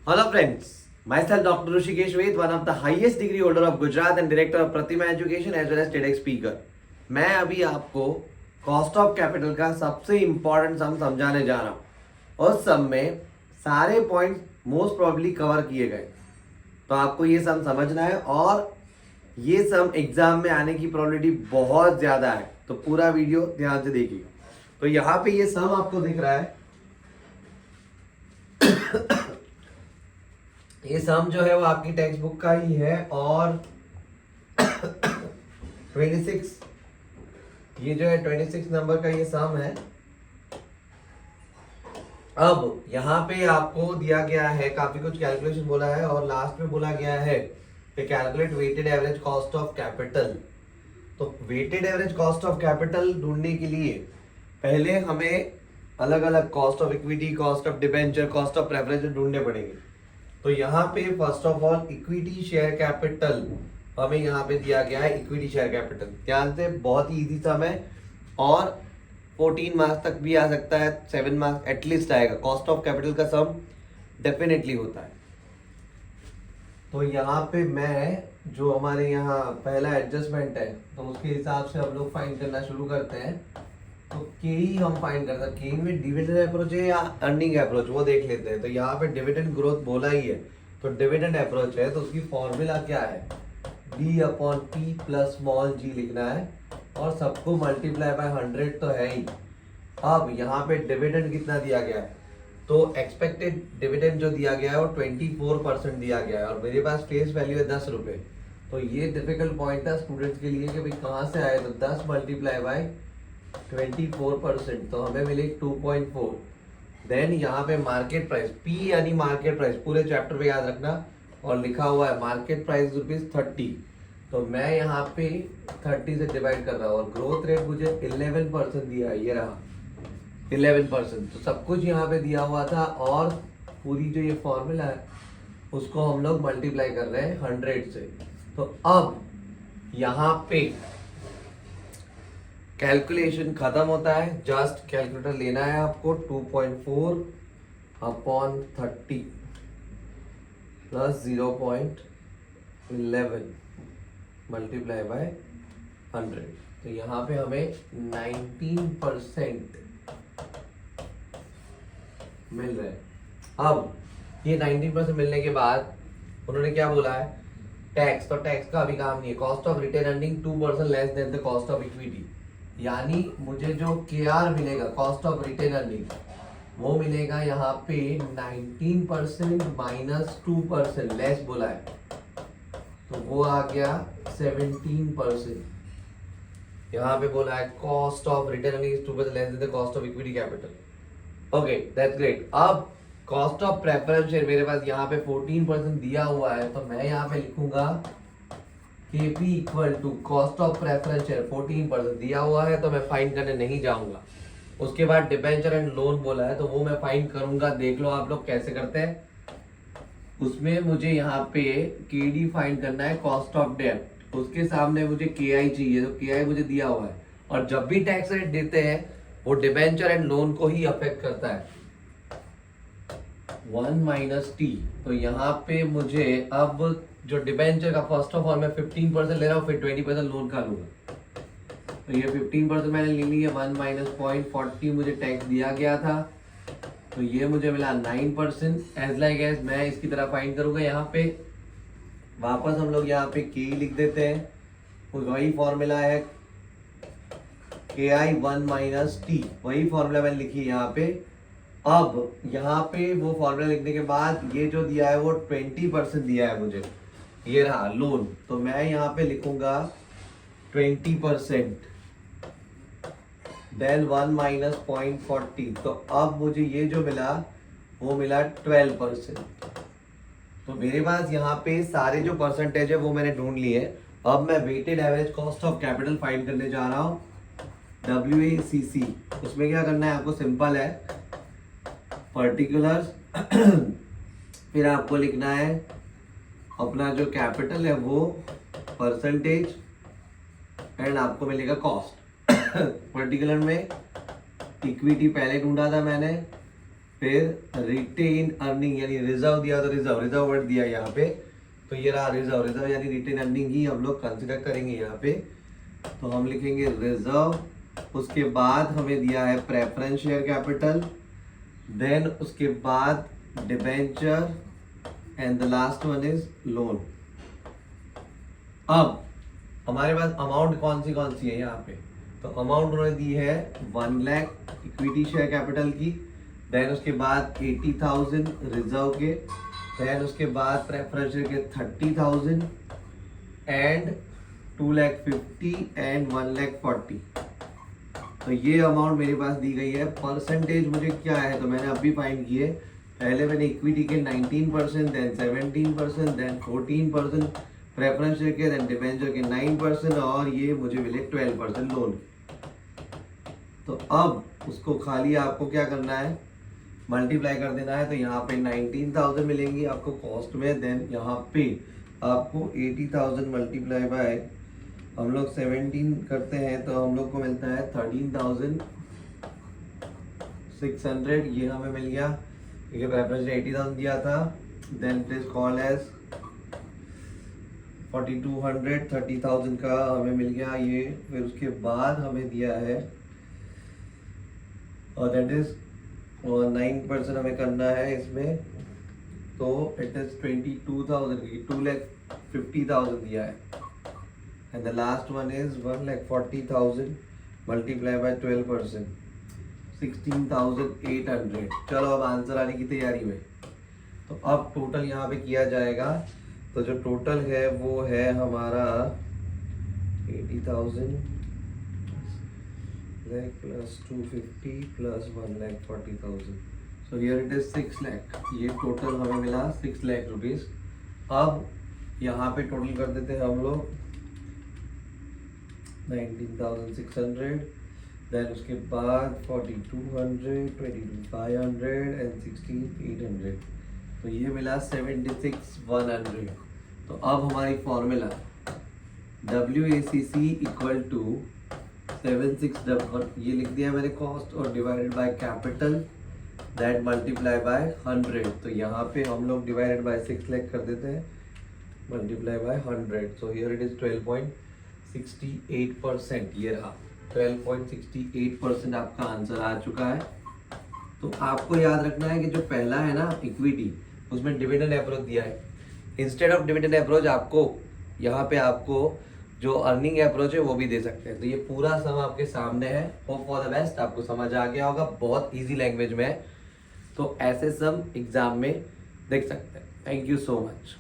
Hello friends, myself Dr. Rushikesh Ved, one of the highest degree holder of Gujarat and director of Pratima Education as well as TEDx speaker. मैं अभी आपको cost of capital का सबसे important सम समझाने जा रहा हूँ। उस सम में सारे पॉइंट्स मोस्ट प्रोबेबली कवर किए गए, तो आपको ये सम समझना है और ये सम एग्जाम में आने की प्रोबेबिलिटी बहुत ज़्यादा है, तो पूरा वीडियो ध्यान से देखिएगा। तो यहाँ पे ये सम आपको दिख रहा है। ये सम जो है वो आपकी टेक्स्ट बुक का ही है और 26 ये जो है 26 नंबर का ये सम है। अब यहाँ पे आपको दिया गया है, काफी कुछ कैलकुलेशन बोला है और लास्ट में बोला गया है कि calculate weighted average cost of capital. तो weighted average cost of capital ढूंढने के लिए पहले हमें अलग अलग cost of equity, cost of debenture, cost of preference ढूंढने पड़ेंगे। तो यहाँ पे first of all equity share capital हमें यहाँ पे दिया गया है। इक्विटी शेयर कैपिटल ध्यान से, बहुत ही इजी सम है और 14 मार्क्स तक भी आ सकता है, 7 मार्क्स एटलीस्ट आएगा। कॉस्ट ऑफ कैपिटल का सम डेफिनेटली होता है। तो यहाँ पे मैं जो हमारे यहाँ पहला एडजस्टमेंट है तो उसके हिसाब से हम लोग फाइंड करना शुरू करते हैं। तो के ही हम फाइंड करते हैं, के में डिविडेंड अप्रोच है या अर्निंग अप्रोच, वो देख लेते हैं। तो यहाँ पे डिविडेंड ग्रोथ बोला ही है, तो डिविडेंड अप्रोच है तो उसकी फॉर्मूला क्या है, D/P प्लस स्मॉल g लिखना है और सबको मल्टीप्लाई बाय 100 तो है ही। अब यहाँ पे डिविडेंड कितना दिया गया है, तो एक्सपेक्टेड डिविडेंड जो दिया गया है वो 24% दिया गया है और मेरे पास फेस वैल्यू है 10 रुपये। तो ये डिफिकल्ट पॉइंट था स्टूडेंट्स के लिए कि भाई कहाँ से आए, तो 10 मल्टीप्लाई बाय 24%, तो हमें मिले 2.4। देन यहाँ पे मार्केट प्राइस, पी यानी मार्केट प्राइस, पूरे चैप्टर पे याद रखना, और लिखा हुआ है मार्केट प्राइस ₹30। तो मैं यहाँ पे 30 से डिवाइड कर रहा हूँ और ग्रोथ रेट मुझे 11% दिया है, ये रहा 11%। तो सब कुछ यहाँ पे दिया हुआ था और पूरी जो ये फॉर्मूला है उसको हम लोग मल्टीप्लाई कर रहे हैं 100 से। तो अब यहाँ पे कैलकुलेशन खत्म होता है, जस्ट कैलकुलेटर लेना है आपको। 2.4/30 प्लस 0.11 मल्टीप्लाई बाय 100, तो यहाँ पे हमें 19% मिल रहा है। अब ये 19% मिलने के बाद उन्होंने क्या बोला है, टैक्स, तो टैक्स का अभी काम नहीं है। Cost of retained earning 2% less than the cost of equity, यानी मुझे जो KR मिलेगा, कॉस्ट ऑफ रिटेन अर्निंग, वो मिलेगा यहाँ पे 19% माइनस 2% लेस बोला है, तो वो आ गया 17%। यहाँ पे बोला है cost of retained earning is 2% less than the cost of equity capital. Okay, that's great. अब कॉस्ट ऑफ प्रेफरेंस शेयर मेरे पास यहाँ पे 14% दिया हुआ है, तो मैं यहाँ पे लिखूंगा KP equal to cost of preference share 14% दिया हुआ है, तो मैं फाइंड करने नहीं जाऊंगा। उसके बाद डिबेंचर एंड लोन बोला है, तो वो मैं फाइंड करूंगा। देख लो आप लोग कैसे करते हैं। उसमें मुझे यहाँ पे KD फाइंड करना है, कॉस्ट ऑफ डेट, उसके सामने मुझे KI चाहिए, तो KI मुझे दिया हुआ है। और जब भी टैक्स रेट देते हैं वो डिबेंचर एंड लोन को ही अफेक्ट करता है, 1 - T। तो यहाँ पे मुझे अब जो डिबेंचर का फर्स्ट ऑफ ऑल मैं 15% ले रहा हूँ, फिर 20% लोन का लूंगा। तो ये 15% मैंने ले ली है, 1 - 0.40 मुझे टैक्स दिया गया था, तो ये मुझे मिला 9%। एज लाइक एज मैं इसकी तरह फाइंड करूंगा। यहाँ पे वापस हम लोग यहाँ पे के लिख देते हैं, वही फॉर्मूला है KI 1 - T, वही फॉर्मूला मैंने लिखी यहाँ पे। अब यहाँ पे वो फॉर्मूला लिखने के बाद ये जो दिया है वो 20% दिया है मुझे, ये रहा लोन, तो मैं यहाँ पे लिखूंगा 20%, देन 1 - 0.40। तो अब मुझे ये जो मिला वो मिला 12%। तो मेरे पास यहाँ पे सारे जो परसेंटेज है वो मैंने ढूंढ लिए। अब मैं weighted average cost of capital find करने जा रहा हूँ, WACC। उसमें क्या करना है आपको, सिंपल है, पर्टिकुलर्स फिर आपको लिखना है अपना जो कैपिटल है वो परसेंटेज एंड आपको मिलेगा कॉस्ट। पर्टिकुलर में इक्विटी पहले ढूंढा था मैंने, फिर रिटेन अर्निंग यानी रिजर्व दिया तो रिजर्व वर्ड दिया यहाँ पे, तो ये रहा रिजर्व यानी रिटेन अर्निंग ही हम लोग कंसिडर करेंगे यहाँ पे। तो हम लिखेंगे रिजर्व, उसके बाद हमें दिया है प्रेफरेंस शेयर कैपिटल, देन उसके बाद debenture and the last one is loan. अब हमारे पास अमाउंट कौन सी है यहाँ पे, तो अमाउंट उन्होंने दी है 1 लाख इक्विटी शेयर कैपिटल की, देन उसके बाद 80,000 रिजर्व के, देन उसके बाद प्रेफरेंस शेयर के 30,000 एंड 2,50,000 एंड 1,40,000। तो ये अमाउंट मेरे पास दी गई है। परसेंटेज मुझे क्या है, तो मैंने अभी फाइंड किए। पहले मैंने इक्विटी के 19%, देन 17%, देन 14%, प्रेफरेंस शेयर के, देन डिबेंचर के 9% और ये मुझे मिले 12% लोन। तो अब उसको खाली आपको क्या करना है, मल्टीप्लाई कर देना है। तो यहाँ पे 19,000 मिलेंगी आपको कॉस्ट में, देन यहाँ पे आपको 80,000 मल्टीप्लाई बाय हम लोग 17 करते हैं तो हम लोग को मिलता है 13,600। ये हमें मिल गया क्योंकि प्रेफरेंस ने 80,000 दिया था। Then it is called as 4,200, 30,000 का हमें मिल गया ये। फिर उसके बाद हमें दिया है और दैट इज 9% हमें करना है इसमें, तो इट इज 22,000, 2,50,000 दिया है। And the last one is 1,40,000 multiply by 12%, 16,800। चलो अब आंसर आने की तैयारी में। तो अब टोटल यहाँ पे किया जाएगा, तो जो टोटल है वो है हमारा 80,000 plus 250 plus 1,40,000। So here it is 6 lakh. ये टोटल हमें मिला 6 लाख रुपीज। अब यहाँ पे टोटल कर देते हैं हम लोग 19,600, देन उसके बाद 4,200, 22,500 एंड 16,800। तो ये मिला 76,100। तो अब हमारी फॉर्मूला WACC इक्वल टू 7611, ये लिख दिया मैंने कॉस्ट और divided by capital that multiply by 100। तो यहाँ पे हम लोग डिवाइडेड बाय 6 लाख कर देते हैं, multiply by 100। So here it is 12.68%। ये रहा 12.68% आपका आंसर आ चुका है। तो आपको याद रखना है कि जो पहला है ना इक्विटी, उसमें डिविडेंड अप्रोच दिया है। इंस्टेड ऑफ डिविडेंड अप्रोच आपको यहाँ पे आपको जो अर्निंग अप्रोच है वो भी दे सकते हैं। तो ये पूरा सम आपके सामने है। होप फॉर द बेस्ट, आपको समझ आ गया होगा, बहुत इजी लैंग्वेज में है। तो ऐसे सम एग्जाम में देख सकते हैं। Thank you so much.